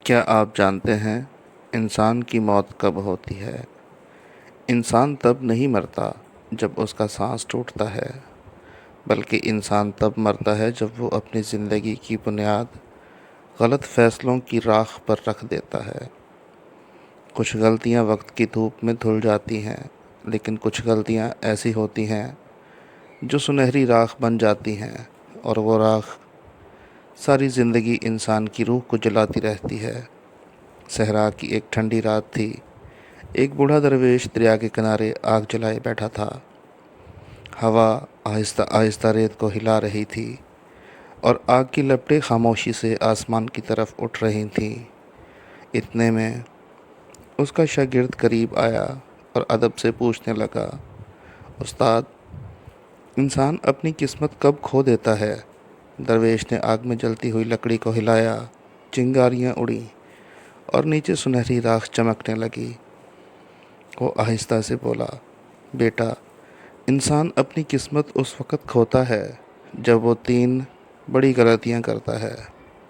کیا آپ جانتے ہیں انسان کی موت کب ہوتی ہے؟ انسان تب نہیں مرتا جب اس کا سانس ٹوٹتا ہے، بلکہ انسان تب مرتا ہے جب وہ اپنی زندگی کی بنیاد غلط فیصلوں کی راکھ پر رکھ دیتا ہے۔ کچھ غلطیاں وقت کی دھوپ میں دھل جاتی ہیں، لیکن کچھ غلطیاں ایسی ہوتی ہیں جو سنہری راکھ بن جاتی ہیں، اور وہ راکھ ساری زندگی انسان کی روح کو جلاتی رہتی ہے۔ صحرا کی ایک ٹھنڈی رات تھی۔ ایک بوڑھا درویش دریا کے کنارے آگ جلائے بیٹھا تھا۔ ہوا آہستہ آہستہ ریت کو ہلا رہی تھی، اور آگ کی لپٹیں خاموشی سے آسمان کی طرف اٹھ رہی تھیں۔ اتنے میں اس کا شاگرد قریب آیا اور ادب سے پوچھنے لگا، استاد، انسان اپنی قسمت کب کھو دیتا ہے؟ درویش نے آگ میں جلتی ہوئی لکڑی کو ہلایا، چنگاریاں اڑیں اور نیچے سنہری راکھ چمکنے لگی۔ وہ آہستہ سے بولا، بیٹا، انسان اپنی قسمت اس وقت کھوتا ہے جب وہ 3 بڑی غلطیاں کرتا ہے۔